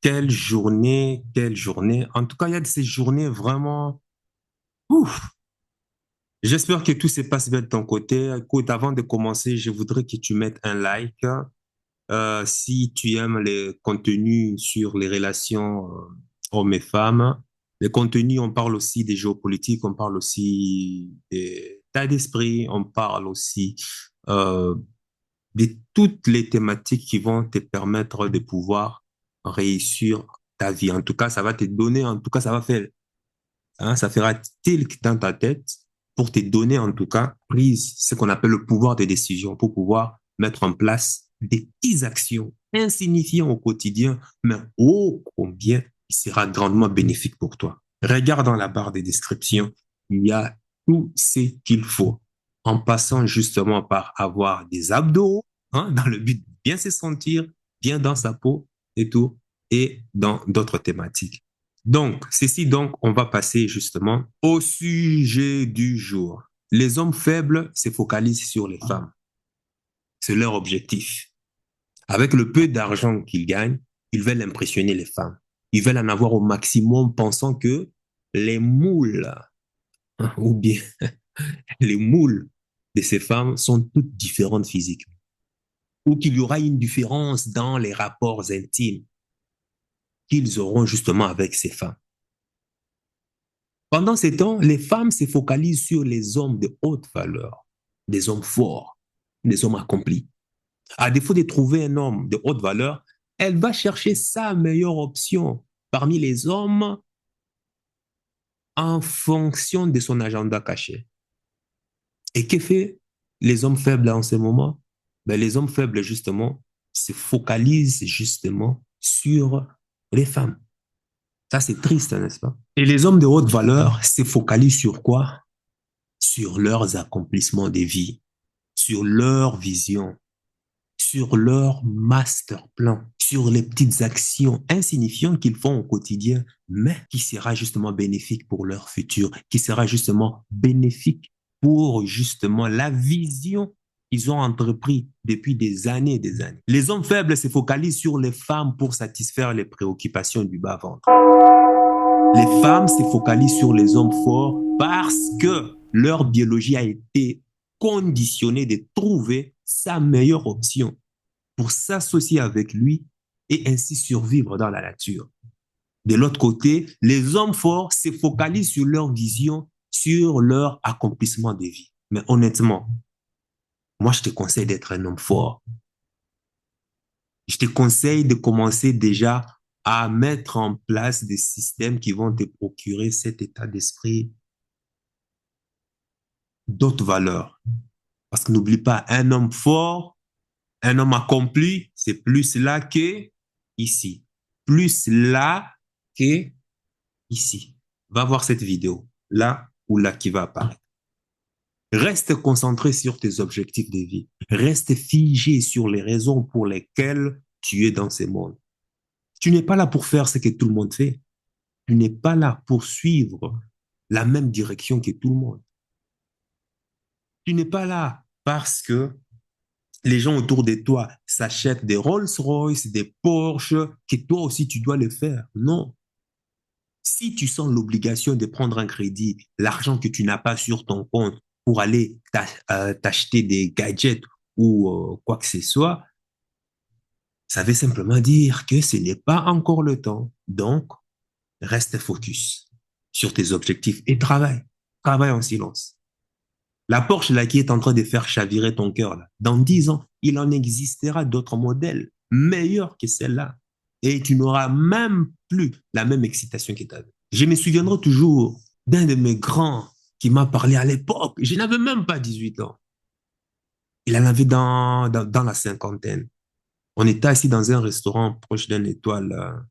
Quelle journée, quelle journée. En tout cas, il y a de ces journées vraiment. Ouf. J'espère que tout se passe bien de ton côté. Écoute, avant de commencer, je voudrais que tu mettes un like. Si tu aimes les contenus sur les relations hommes et femmes, les contenus, on parle aussi des géopolitiques, on parle aussi des états d'esprit, on parle aussi euh, de toutes les thématiques qui vont te permettre de pouvoir réussir ta vie. En tout cas, ça va te donner, en tout cas, ça va faire, hein, ça fera tilt dans ta tête pour te donner, en tout cas, prise, ce qu'on appelle le pouvoir de décision, pour pouvoir mettre en place des petites actions insignifiantes au quotidien, mais ô combien il sera grandement bénéfique pour toi. Regarde dans la barre de description, il y a tout ce qu'il faut en passant justement par avoir des abdos, hein, dans le but de bien se sentir, bien dans sa peau et tout, et dans d'autres thématiques. Donc, ceci donc, on va passer justement au sujet du jour. Les hommes faibles se focalisent sur les femmes. C'est leur objectif. Avec le peu d'argent qu'ils gagnent, ils veulent impressionner les femmes. Ils veulent en avoir au maximum, pensant que les moules, hein, ou bien les moules de ces femmes sont toutes différentes physiquement, ou qu'il y aura une différence dans les rapports intimes qu'ils auront justement avec ces femmes. Pendant ces temps, les femmes se focalisent sur les hommes de haute valeur, des hommes forts, des hommes accomplis. À défaut de trouver un homme de haute valeur, elle va chercher sa meilleure option parmi les hommes en fonction de son agenda caché. Et que fait les hommes faibles en ce moment? Ben, les hommes faibles, justement, se focalisent justement sur les femmes. Ça, c'est triste, n'est-ce pas? Et les hommes de haute valeur se focalisent sur quoi? Sur leurs accomplissements de vie, sur leur vision, sur leur master plan, sur les petites actions insignifiantes qu'ils font au quotidien, mais qui sera justement bénéfique pour leur futur, qui sera justement bénéfique pour justement la vision qu'ils ont entrepris depuis des années et des années. Les hommes faibles se focalisent sur les femmes pour satisfaire les préoccupations du bas-ventre. Les femmes se focalisent sur les hommes forts parce que leur biologie a été conditionnée de trouver sa meilleure option pour s'associer avec lui et ainsi survivre dans la nature. De l'autre côté, les hommes forts se focalisent sur leur vision, sur leur accomplissement de vie. Mais honnêtement, moi, je te conseille d'être un homme fort. Je te conseille de commencer déjà à mettre en place des systèmes qui vont te procurer cet état d'esprit d'autres valeurs. Parce que n'oublie pas, un homme fort, un homme accompli, c'est plus là que ici. Plus là que ici. Va voir cette vidéo, là ou là qui va apparaître. Reste concentré sur tes objectifs de vie. Reste figé sur les raisons pour lesquelles tu es dans ce monde. Tu n'es pas là pour faire ce que tout le monde fait. Tu n'es pas là pour suivre la même direction que tout le monde. Tu n'es pas là parce que les gens autour de toi s'achètent des Rolls-Royce, des Porsche, que toi aussi tu dois le faire. Non. Si tu sens l'obligation de prendre un crédit, l'argent que tu n'as pas sur ton compte pour aller t'acheter des gadgets ou quoi que ce soit, ça veut simplement dire que ce n'est pas encore le temps. Donc, reste focus sur tes objectifs et travaille. Travaille en silence. La Porsche là qui est en train de faire chavirer ton cœur là, dans 10 ans, il en existera d'autres modèles meilleurs que celle-là. Et tu n'auras même plus la même excitation que tu avais. Je me souviendrai toujours d'un de mes grands qui m'a parlé à l'époque. Je n'avais même pas 18 ans. Il en avait dans la cinquantaine. On était assis dans un restaurant proche d'une étoile,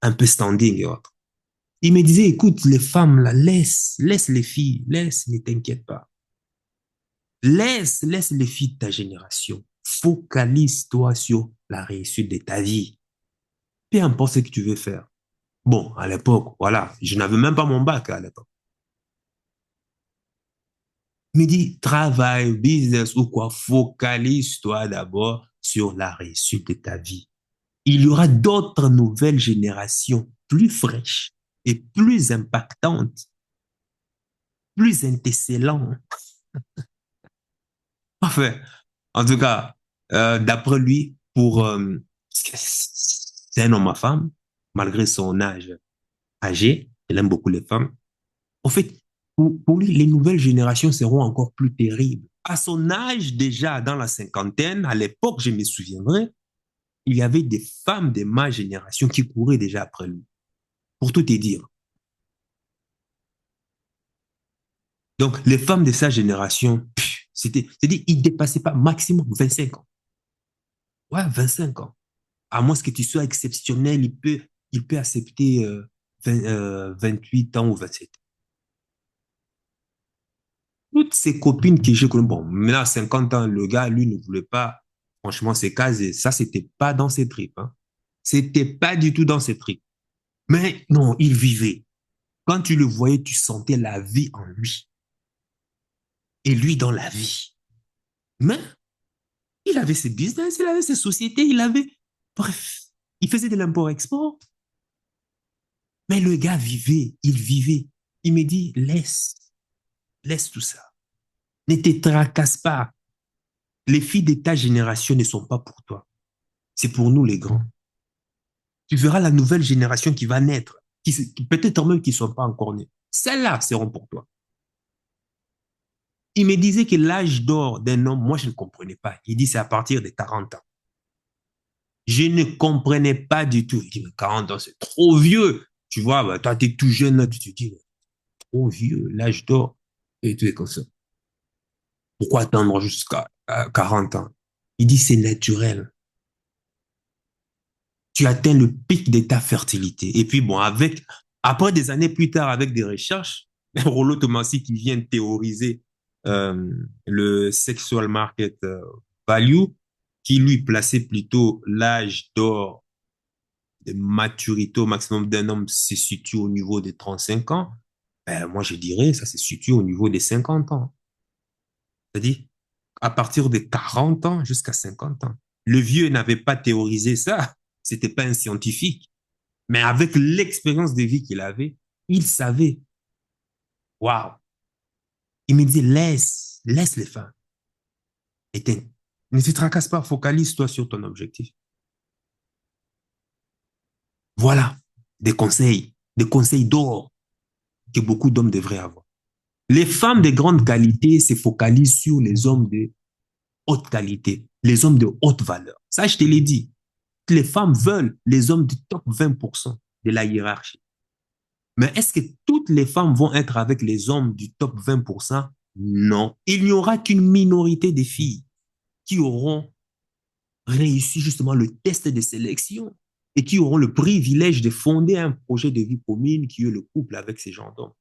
un peu standing et autres. Il me disait, écoute, les femmes là, laisse les filles, laisse, ne t'inquiète pas. Laisse les filles de ta génération. Focalise-toi sur la réussite de ta vie. Peu importe ce que tu veux faire. Bon, à l'époque, voilà, je n'avais même pas mon bac à l'époque. Il me dit, travail, business ou quoi, focalise-toi d'abord sur la réussite de ta vie. il y aura d'autres nouvelles générations plus fraîches et plus impactantes, plus intercellantes. Enfin, en tout cas, d'après lui, c'est un homme à femme, malgré son âge âgé, il aime beaucoup les femmes. En fait, pour lui, les nouvelles générations seront encore plus terribles. À son âge, déjà dans la cinquantaine, à l'époque, je me souviendrai, il y avait des femmes de ma génération qui couraient déjà après lui. Pour tout te dire. Donc, les femmes de sa génération, c'est-à-dire, ils ne dépassaient pas maximum 25 ans. Ouais, 25 ans. À moins que tu sois exceptionnel, il peut accepter 28 ans ou 27. Toutes ces copines que j'ai connues, bon, maintenant à 50 ans, le gars, lui, ne voulait pas, franchement, c'est casé. Ça, c'était pas dans ses tripes, hein. C'était pas du tout dans ses tripes. Mais non, il vivait. Quand tu le voyais, tu sentais la vie en lui. Et lui dans la vie. Mais il avait ses business, il avait ses sociétés, il avait... Bref, il faisait de l'import-export. Mais le gars vivait, il vivait. Il me dit, laisse tout ça. Ne te tracasse pas. Les filles de ta génération ne sont pas pour toi. C'est pour nous les grands. Tu verras la nouvelle génération qui va naître, peut-être même qui ne sont pas encore nés. Celles-là seront pour toi. Il me disait que l'âge d'or d'un homme, moi je ne comprenais pas. Il dit c'est à partir de 40 ans. Je ne comprenais pas du tout. Il dit mais 40 ans c'est trop vieux. Tu vois, bah, toi tu es tout jeune là, tu te dis trop vieux, l'âge d'or. Et tout est comme ça. Pourquoi attendre jusqu'à 40 ans? Il dit c'est naturel. Tu atteins le pic de ta fertilité. Et puis bon, après des années plus tard, avec des recherches, Rollo Tomassi qui vient théoriser le sexual market value, qui lui plaçait plutôt l'âge d'or de maturité au maximum d'un homme se situe au niveau de 35 ans. Ben, moi, je dirais, ça se situe au niveau des 50 ans. C'est-à-dire, à partir de 40 ans jusqu'à 50 ans. Le vieux n'avait pas théorisé ça. C'était pas un scientifique. Mais avec l'expérience de vie qu'il avait, il savait. Waouh! Il me dit, laisse les femmes. Éteins. Ne te tracasse pas, focalise-toi sur ton objectif. Voilà des conseils d'or que beaucoup d'hommes devraient avoir. Les femmes de grande qualité se focalisent sur les hommes de haute qualité, les hommes de haute valeur. Ça, je te l'ai dit. Les femmes veulent les hommes du top 20% de la hiérarchie. Mais est-ce que toutes les femmes vont être avec les hommes du top 20%? Non. Il n'y aura qu'une minorité de filles qui auront réussi justement le test de sélection et qui auront le privilège de fonder un projet de vie commune qui est le couple avec ces gens d'hommes.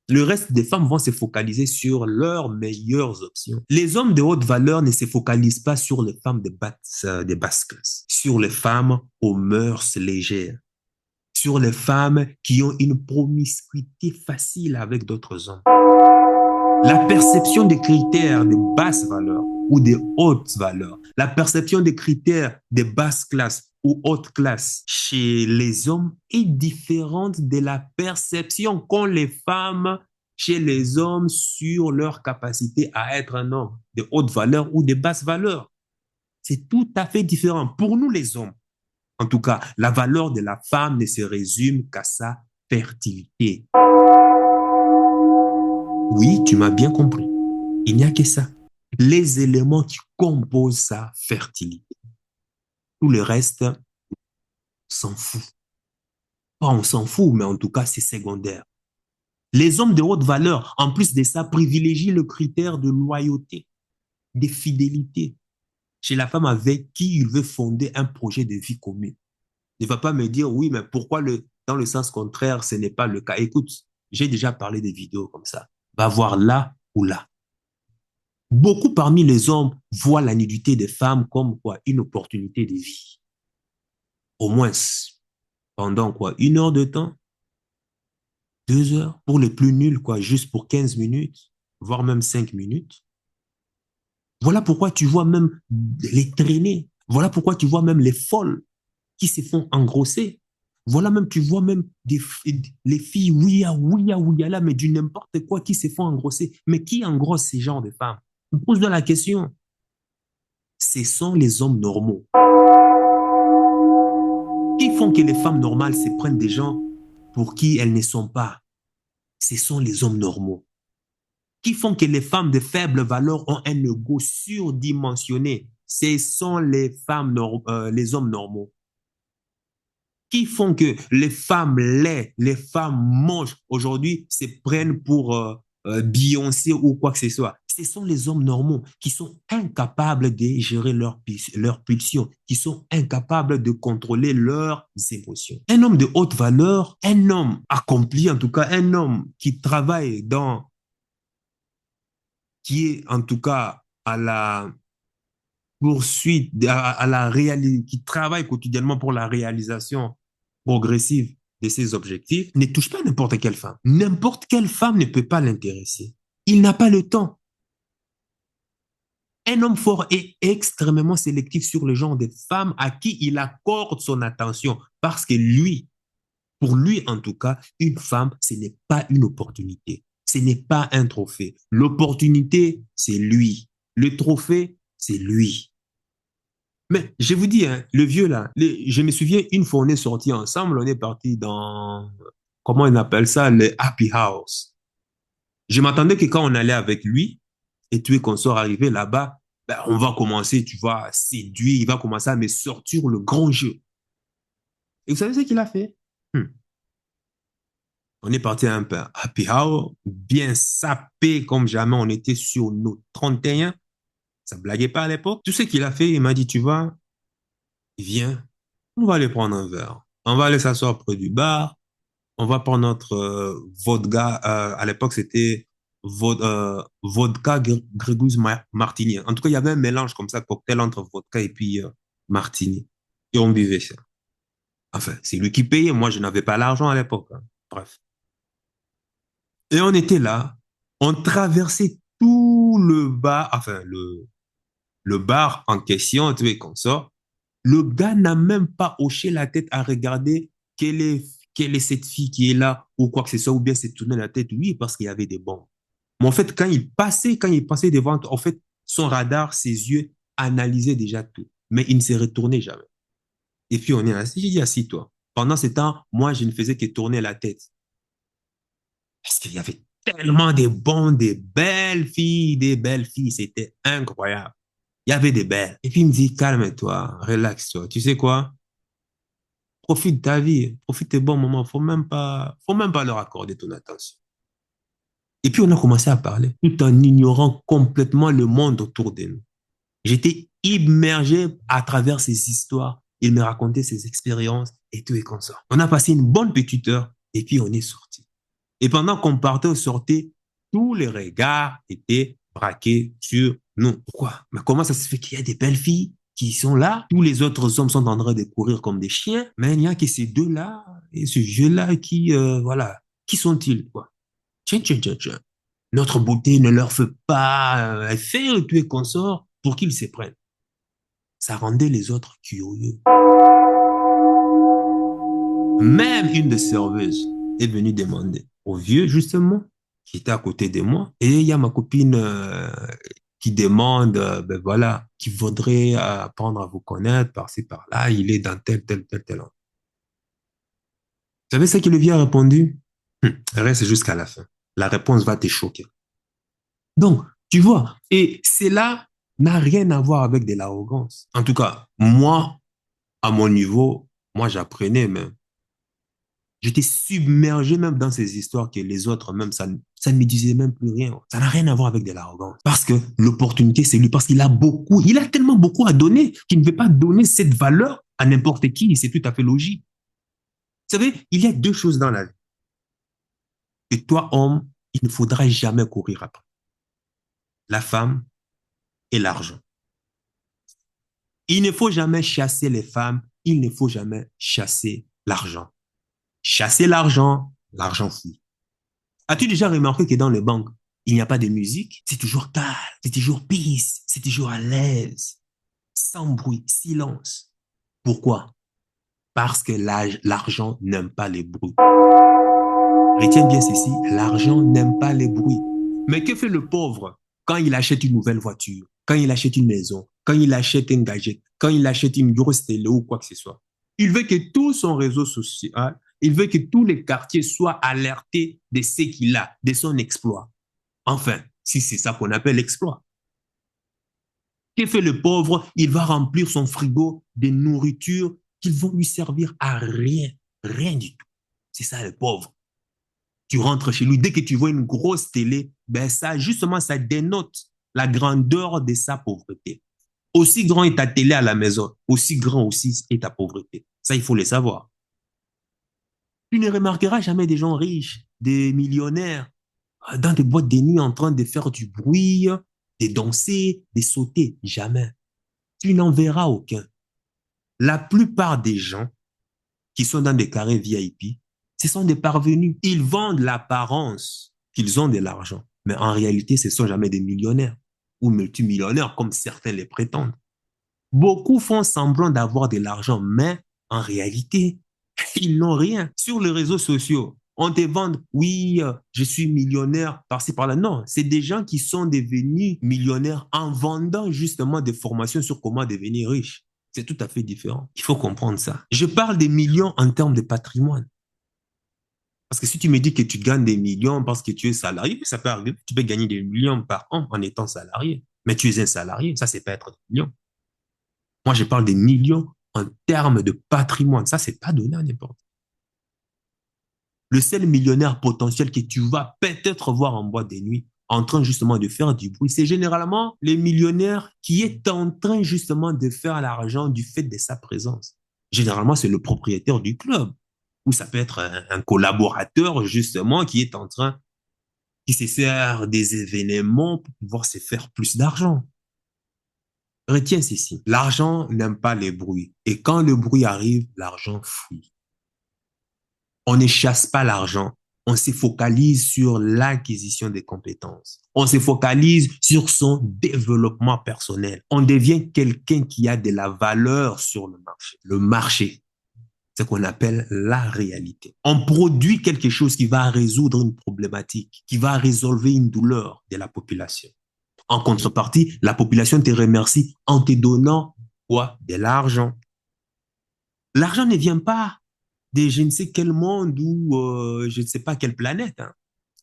Le reste des femmes vont se focaliser sur leurs meilleures options. Les hommes de haute valeur ne se focalisent pas sur les femmes de basse classe, sur les femmes aux mœurs légères, sur les femmes qui ont une promiscuité facile avec d'autres hommes. La perception des critères de basse valeur ou de haute valeur, la perception des critères de basse classe ou haute classe chez les hommes est différente de la perception qu'ont les femmes chez les hommes sur leur capacité à être un homme de haute valeur ou de basse valeur. C'est tout à fait différent. Pour nous les hommes, en tout cas, la valeur de la femme ne se résume qu'à sa fertilité. Oui, tu m'as bien compris. Il n'y a que ça. Les éléments qui composent sa fertilité. Tout le reste, on s'en fout. Pas on s'en fout, mais en tout cas, c'est secondaire. Les hommes de haute valeur, en plus de ça, privilégient le critère de loyauté, de fidélité chez la femme avec qui il veut fonder un projet de vie commune. Ne va pas me dire, oui, mais pourquoi dans le sens contraire, ce n'est pas le cas. Écoute, j'ai déjà parlé des vidéos comme ça. Va voir là ou là. Beaucoup parmi les hommes voient la nudité des femmes comme quoi une opportunité de vie. Au moins pendant quoi 1 heure de temps, 2 heures, pour les plus nuls, quoi, juste pour 15 minutes, voire même 5 minutes. Voilà pourquoi tu vois même les traînées. Voilà pourquoi tu vois même les folles qui se font engrosser. Voilà, même, tu vois même les filles, oui, ah, oui, ah, oui, ah, là, mais du n'importe quoi qui se font engrosser. Mais qui engrosse ces genres de femmes? Pose-toi la question. Ce sont les hommes normaux qui font que les femmes normales se prennent des gens pour qui elles ne sont pas. Ce sont les hommes normaux qui font que les femmes de faible valeur ont un ego surdimensionné. Ce sont les hommes normaux qui font que les femmes laides, les femmes moches aujourd'hui se prennent pour Beyoncé ou quoi que ce soit. Ce sont les hommes normaux qui sont incapables de gérer leurs pulsions, qui sont incapables de contrôler leurs émotions. Un homme de haute valeur, un homme accompli en tout cas, un homme qui travaille qui est en tout cas à la poursuite, à la réalité, qui travaille quotidiennement pour la réalisation progressive de ses objectifs, ne touche pas n'importe quelle femme. N'importe quelle femme ne peut pas l'intéresser. Il n'a pas le temps. Un homme fort est extrêmement sélectif sur le genre de femmes à qui il accorde son attention parce que lui, pour lui en tout cas, une femme, ce n'est pas une opportunité. Ce n'est pas un trophée. L'opportunité, c'est lui. Le trophée, c'est lui. Mais je vous dis, hein, le vieux là, je me souviens une fois on est sortis ensemble, on est parti dans, comment on appelle ça, le happy house. Je m'attendais que quand on allait avec lui, et tu es qu'on soit arrivé là-bas, ben, on va commencer, tu vois, à séduire, il va commencer à me sortir le grand jeu. Et vous savez ce qu'il a fait? Hmm. On est parti à un peu happy hour, bien sapé comme jamais, on était sur nos 31. Ça blaguait pas à l'époque. Tout ce qu'il a fait, il m'a dit, tu vois, viens, on va aller prendre un verre. On va aller s'asseoir près du bar. On va prendre notre vodka. À l'époque, c'était vodka Grégus Martini. En tout cas, il y avait un mélange comme ça, cocktail entre vodka et puis Martini. Et on buvait ça. Enfin, c'est lui qui payait. Moi, je n'avais pas l'argent à l'époque, hein. Bref. Et on était là. On traversait tout le bar, enfin, le bar en question, tu sais, comme ça. Le gars n'a même pas hoché la tête à regarder quelle est cette fille qui est là ou quoi que ce soit, ou bien s'est tourné la tête, oui, parce qu'il y avait des bombes. Mais en fait, quand il passait devant, en fait, son radar, ses yeux analysaient déjà tout. Mais il ne s'est retourné jamais. Et puis on est assis, j'ai dit, assis-toi. Pendant ce temps, moi, je ne faisais que tourner la tête. Parce qu'il y avait tellement de bons, des belles filles, c'était incroyable. Il y avait des belles. Et puis il me dit, calme-toi, relaxe-toi. Tu sais quoi? Profite de ta vie, profite des bons moments. Faut même pas leur accorder ton attention. Et puis on a commencé à parler, tout en ignorant complètement le monde autour de nous. J'étais immergé à travers ces histoires. Il me racontait ses expériences et tout et comme ça. On a passé une bonne petite heure et puis on est sorti. Et pendant qu'on partait au sortie, tous les regards étaient braqués sur nous. Pourquoi? Mais comment ça se fait qu'il y a des belles filles qui sont là? Tous les autres hommes sont en train de courir comme des chiens, mais il n'y a que ces deux-là et ce jeu-là qui, voilà, qui sont-ils, quoi? Tiens, tiens, tiens, tiens. Notre beauté ne leur fait pas effet, tu es consort pour qu'ils se prennent. Ça rendait les autres curieux. Même une des serveuses est venue demander au vieux, justement, qui était à côté de moi. Et il y a ma copine qui demande, ben voilà, qui voudrait apprendre à vous connaître par-ci, par-là. Il est dans tel. Vous savez ce que le vieux a répondu? Reste jusqu'à la fin. La réponse va te choquer. Donc, tu vois, et cela n'a rien à voir avec de l'arrogance. En tout cas, moi, à mon niveau, moi, j'apprenais même. J'étais submergé même dans ces histoires que les autres, même, ça ne me disait même plus rien. Ça n'a rien à voir avec de l'arrogance. Parce que l'opportunité, c'est lui, parce qu'il a beaucoup, il a tellement beaucoup à donner qu'il ne veut pas donner cette valeur à n'importe qui. C'est tout à fait logique. Vous savez, il y a deux choses dans la vie. Et toi, homme, il ne faudra jamais courir après. La femme et l'argent. Il ne faut jamais chasser les femmes, il ne faut jamais chasser l'argent. Chasser l'argent, l'argent fuit. As-tu déjà remarqué que dans les banques, il n'y a pas de musique? C'est toujours calme, c'est toujours peace, c'est toujours à l'aise, sans bruit, silence. Pourquoi? Parce que l'argent n'aime pas les bruits. Retiens bien ceci, l'argent n'aime pas les bruits. Mais que fait le pauvre quand il achète une nouvelle voiture, quand il achète une maison, quand il achète un gadget, quand il achète une grosse télé ou quoi que ce soit? Il veut que tout son réseau social, il veut que tous les quartiers soient alertés de ce qu'il a, de son exploit. Enfin, si c'est ça qu'on appelle l'exploit. Que fait le pauvre? Il va remplir son frigo de nourriture qui vont lui servir à rien, rien du tout. C'est ça le pauvre. Tu rentres chez lui, dès que tu vois une grosse télé, ben ça, justement, ça dénote la grandeur de sa pauvreté. Aussi grand est ta télé à la maison, aussi grand aussi est ta pauvreté. Ça, il faut le savoir. Tu ne remarqueras jamais des gens riches, des millionnaires, dans des boîtes de nuit en train de faire du bruit, de danser, de sauter. Jamais. Tu n'en verras aucun. La plupart des gens qui sont dans des carrés VIP, ce sont des parvenus. Ils vendent l'apparence qu'ils ont de l'argent. Mais en réalité, ce ne sont jamais des millionnaires ou multimillionnaires comme certains les prétendent. Beaucoup font semblant d'avoir de l'argent, mais en réalité, ils n'ont rien. Sur les réseaux sociaux, on te vend, oui, je suis millionnaire par-ci, par-là. Non, c'est des gens qui sont devenus millionnaires en vendant justement des formations sur comment devenir riche. C'est tout à fait différent. Il faut comprendre ça. Je parle des millions en termes de patrimoine. Parce que si tu me dis que tu gagnes des millions parce que tu es salarié, ça peut arriver. Tu peux gagner des millions par an en étant salarié. Mais tu es un salarié, ça, c'est pas être des millions. Moi, je parle des millions en termes de patrimoine. Ça, c'est pas donné à n'importe. Le seul millionnaire potentiel que tu vas peut-être voir en boîte de nuit en train justement de faire du bruit, c'est généralement les millionnaires qui est en train justement de faire l'argent du fait de sa présence. Généralement, c'est le propriétaire du club ou ça peut être un collaborateur justement qui est en train, qui se sert des événements pour pouvoir se faire plus d'argent. Retiens ceci, l'argent n'aime pas les bruits et quand le bruit arrive, l'argent fuit. On ne chasse pas l'argent. On se focalise sur l'acquisition des compétences. On se focalise sur son développement personnel. On devient quelqu'un qui a de la valeur sur le marché. Le marché, c'est ce qu'on appelle la réalité. On produit quelque chose qui va résoudre une problématique, qui va résolver une douleur de la population. En contrepartie, la population te remercie en te donnant quoi? De l'argent. L'argent ne vient pas de je ne sais quel monde ou je ne sais pas quelle planète. Hein.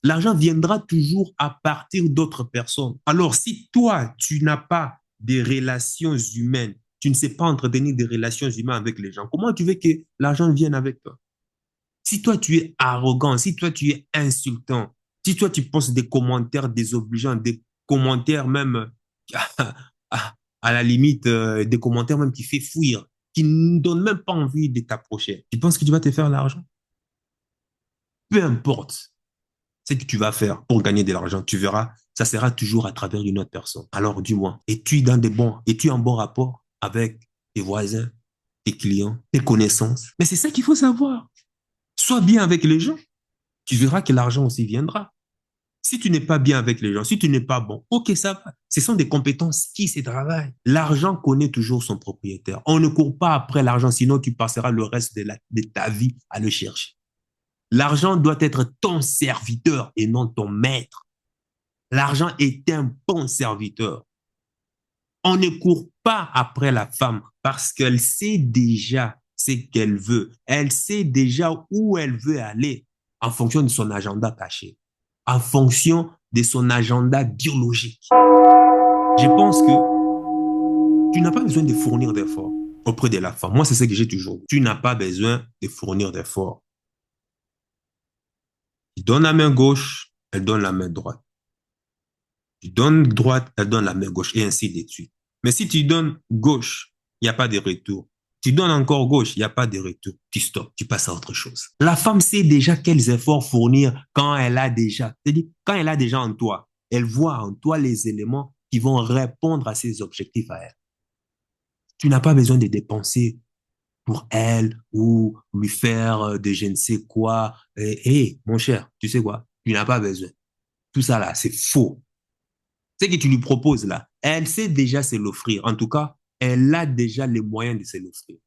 L'argent viendra toujours à partir d'autres personnes. Alors, si toi, tu n'as pas des relations humaines, tu ne sais pas entretenir des relations humaines avec les gens, comment tu veux que l'argent vienne avec toi? Si toi, tu es arrogant, si toi, tu es insultant, si toi, tu poses des commentaires désobligeants, des commentaires même à la limite, des commentaires même qui fait fuir, qui ne donnent même pas envie de t'approcher, tu penses que tu vas te faire l'argent? Peu importe ce que tu vas faire pour gagner de l'argent, tu verras, ça sera toujours à travers une autre personne. Alors, dis-moi, es-tu en bon rapport avec tes voisins, tes clients, tes connaissances? Mais c'est ça qu'il faut savoir. Sois bien avec les gens. Tu verras que l'argent aussi viendra. Si tu n'es pas bien avec les gens, si tu n'es pas bon, ok, ça va. Ce sont des compétences qui se travaillent. L'argent connaît toujours son propriétaire. On ne court pas après l'argent, sinon tu passeras le reste de ta vie à le chercher. L'argent doit être ton serviteur et non ton maître. L'argent est un bon serviteur. On ne court pas après la femme parce qu'elle sait déjà ce qu'elle veut. Elle sait déjà où elle veut aller en fonction de son agenda caché, en fonction de son agenda biologique. Je pense que tu n'as pas besoin de fournir d'efforts auprès de la femme. Moi, c'est ce que j'ai toujours dit. Tu n'as pas besoin de fournir d'efforts. Tu donnes la main gauche, elle donne la main droite. Tu donnes droite, elle donne la main gauche, et ainsi de suite. Mais si tu donnes gauche, il n'y a pas de retour. Tu donnes encore gauche, il n'y a pas de retour. Tu stops, tu passes à autre chose. La femme sait déjà quels efforts fournir quand elle a déjà, c'est-à-dire quand elle a déjà en toi. Elle voit en toi les éléments qui vont répondre à ses objectifs à elle. Tu n'as pas besoin de dépenser pour elle ou lui faire de je ne sais quoi. Hé, mon cher, tu sais quoi? Tu n'as pas besoin. Tout ça là, c'est faux. Ce que tu lui proposes là, elle sait déjà se l'offrir. En tout cas, elle a déjà les moyens de se l'offrir.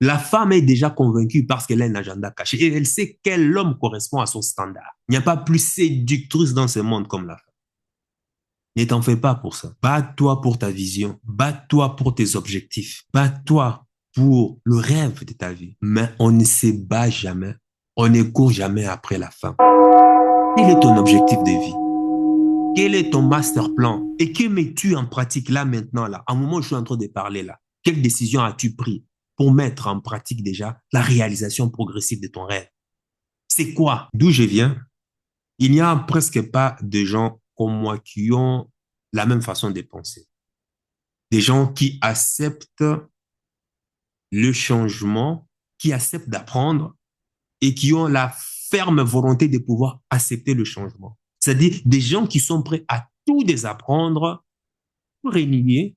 La femme est déjà convaincue parce qu'elle a un agenda caché et elle sait quel homme correspond à son standard. Il n'y a pas plus séductrice dans ce monde comme la femme. Ne t'en fais pas pour ça. Bats-toi pour ta vision. Bats-toi pour tes objectifs. Bats-toi pour le rêve de ta vie. Mais on ne se bat jamais. On ne court jamais après la femme. Quel est ton objectif de vie? Quel est ton master plan? Et que mets-tu en pratique là maintenant, là, à un moment où je suis en train de parler là? Quelle décision as-tu pris pour mettre en pratique déjà la réalisation progressive de ton rêve? C'est quoi? D'où je viens? Il n'y a presque pas de gens comme moi qui ont la même façon de penser. Des gens qui acceptent le changement, qui acceptent d'apprendre et qui ont la ferme volonté de pouvoir accepter le changement. C'est-à-dire des gens qui sont prêts à tout désapprendre pour renier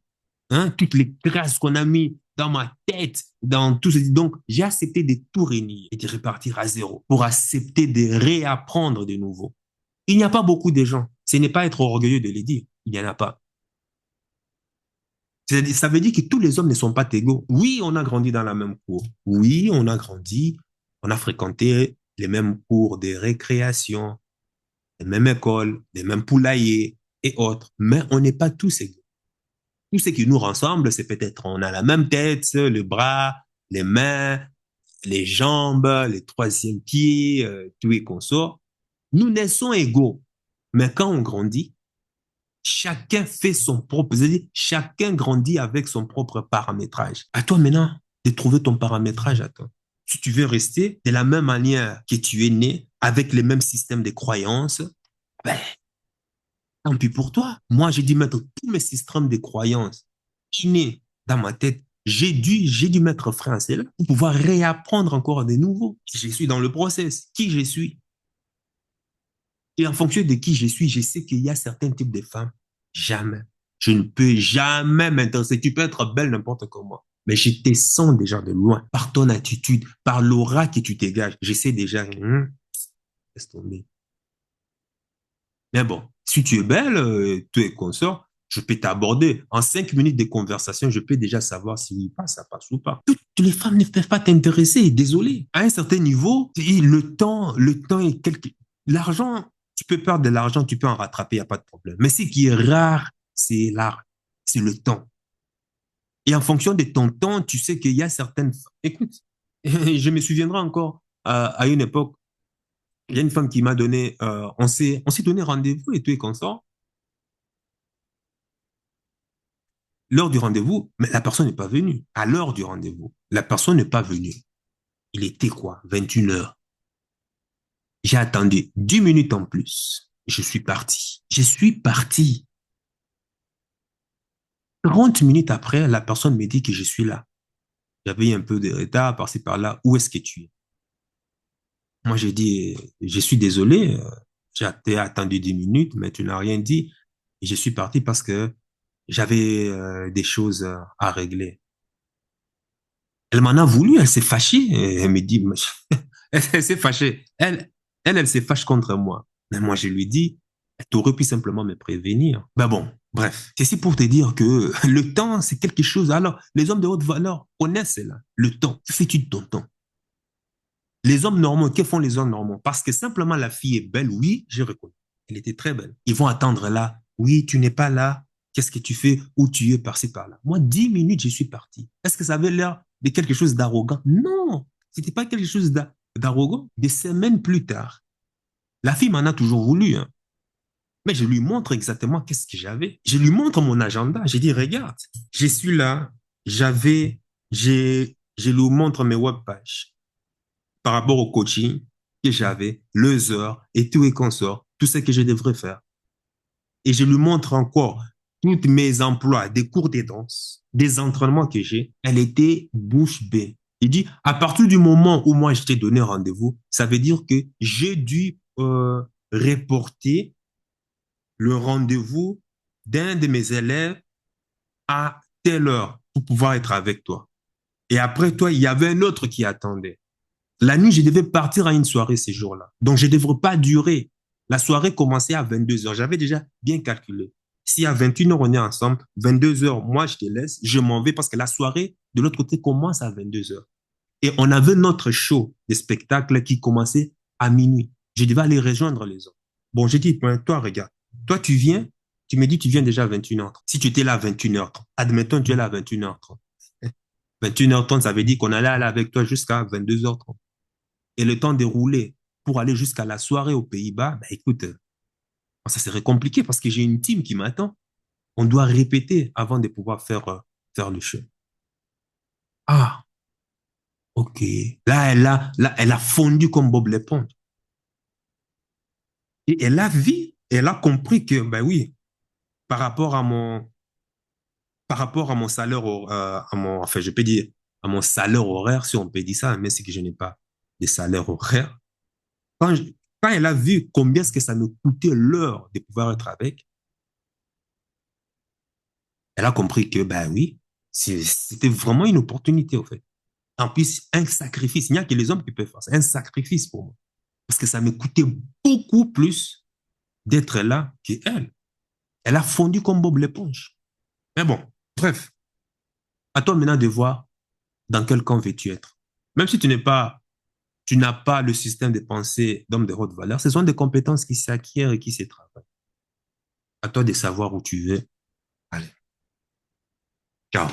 toutes les grâces qu'on a mis dans ma tête, dans tout ceci. Donc, j'ai accepté de tout renier et de repartir à zéro pour accepter de réapprendre de nouveau. Il n'y a pas beaucoup de gens. Ce n'est pas être orgueilleux de le dire. Il n'y en a pas. Ça veut dire que tous les hommes ne sont pas égaux. Oui, on a grandi dans la même cour. Oui, on a grandi, on a fréquenté les mêmes cours de récréation, les mêmes écoles, les mêmes poulaillers et autres. Mais on n'est pas tous égaux. Tout ce qui nous rassemble, c'est peut-être on a la même tête, le bras, les mains, les jambes, les troisièmes pieds, tout et consort. Nous naissons égaux. Mais quand on grandit, chacun fait son propre, c'est-à-dire chacun grandit avec son propre paramétrage. À toi maintenant de trouver ton paramétrage à toi. Si tu veux rester de la même manière que tu es né, avec les mêmes systèmes de croyances, ben, tant pis pour toi. Moi, j'ai dû mettre tous mes systèmes de croyances innés dans ma tête. J'ai dû mettre fin à cela pour pouvoir réapprendre encore de nouveau. Je suis dans le process. Qui je suis? Et en fonction de qui je suis, je sais qu'il y a certains types de femmes. Jamais. Je ne peux jamais m'intéresser. Tu peux être belle n'importe comment. Mais je te sens déjà de loin. Par ton attitude, par l'aura que tu dégages. Je sais déjà, laisse tomber. Mais bon, si tu es belle, tu es consort, je peux t'aborder. En 5 minutes de conversation, je peux déjà savoir si oui, pas, ça passe ou pas. Toutes les femmes ne peuvent pas t'intéresser, désolé. À un certain niveau, le temps est quelque... L'argent, tu peux perdre de l'argent, tu peux en rattraper, il n'y a pas de problème. Mais ce qui est rare, c'est l'art, c'est le temps. Et en fonction de ton temps, tu sais qu'il y a certaines... Écoute, je me souviendrai encore à une époque, il y a une femme qui m'a donné, on s'est donné rendez-vous et tout et consort. L'heure du rendez-vous, mais la personne n'est pas venue. À l'heure du rendez-vous, la personne n'est pas venue. Il était quoi? 21 heures. J'ai attendu 10 minutes en plus. Je suis parti. Je suis parti. 30 minutes après, la personne me dit que je suis là. J'avais un peu de retard par-ci par-là. Où est-ce que tu es? Moi, j'ai dit, je suis désolé. J'ai attendu 10 minutes, mais tu n'as rien dit. Et je suis parti parce que j'avais des choses à régler. Elle m'en a voulu, elle s'est fâchée. Elle me dit, elle s'est fâchée. Elle se fâche contre moi. Mais moi, je lui dis, tu aurais pu simplement me prévenir. Ben bon, bref. C'est ici pour te dire que le temps, c'est quelque chose. Alors, les hommes de haute valeur connaissent cela. Le temps. Que fais-tu de ton temps? Les hommes normaux, que font les hommes normaux? Parce que simplement la fille est belle, oui, je reconnais. Elle était très belle. Ils vont attendre là. Oui, tu n'es pas là. Qu'est-ce que tu fais? Où tu es, par-ci, par-là. Moi, 10 minutes, je suis parti. Est-ce que ça avait l'air de quelque chose d'arrogant? Non, c'était pas quelque chose d'arrogant. Des semaines plus tard, la fille m'en a toujours voulu, hein. Mais je lui montre exactement qu'est-ce que j'avais. Je lui montre mon agenda. J'ai dit, regarde, je suis là. Je lui montre mes webpages par rapport au coaching que j'avais, les heures et tout et consort, tout ce que je devrais faire. Et je lui montre encore tous mes emplois, des cours de danse, des entraînements que j'ai. Elle était bouche bée. Il dit, à partir du moment où moi je t'ai donné rendez-vous, ça veut dire que j'ai dû reporter le rendez-vous d'un de mes élèves à telle heure pour pouvoir être avec toi. Et après toi, il y avait un autre qui attendait. La nuit, je devais partir à une soirée ces jours-là. Donc, je ne devrais pas durer. La soirée commençait à 22 heures. J'avais déjà bien calculé. Si à 21 heures, on est ensemble, 22 heures, moi, je te laisse, je m'en vais parce que la soirée, de l'autre côté, commence à 22 heures. Et on avait notre show de spectacle qui commençait à minuit. Je devais aller rejoindre les autres. Bon, j'ai dit, ben, toi, regarde, toi, tu viens, tu me dis, tu viens déjà à 21h30. Si tu étais là à 21h30, admettons, tu es là à 21h30. 21h30, ça veut dire qu'on allait aller avec toi jusqu'à 22h30. Et le temps de rouler pour aller jusqu'à la soirée aux Pays-Bas, ben, écoute, ça serait compliqué parce que j'ai une team qui m'attend. On doit répéter avant de pouvoir faire le show. Ah, ok. Là, elle a fondu comme Bob l'éponge. Et elle a vu, elle a compris que, ben oui, par rapport à mon salaire, enfin, je peux dire, à mon salaire horaire, si on peut dire ça, mais c'est que je n'ai pas de salaire horaire. Quand, je- quand elle a vu combien est-ce que ça me coûtait l'heure de pouvoir être avec, elle a compris que, ben oui, c'était vraiment une opportunité, en fait. En plus, un sacrifice. Il n'y a que les hommes qui peuvent faire ça. Un sacrifice pour moi. Parce que ça me coûtait beaucoup plus d'être là qu'elle. Elle a fondu comme Bob l'éponge. Mais bon, bref, à toi maintenant de voir dans quel camp veux-tu être. Même si tu n'as pas le système de pensée d'homme de haute valeur, ce sont des compétences qui s'acquièrent et qui se travaillent. À toi de savoir où tu veux aller. Ciao.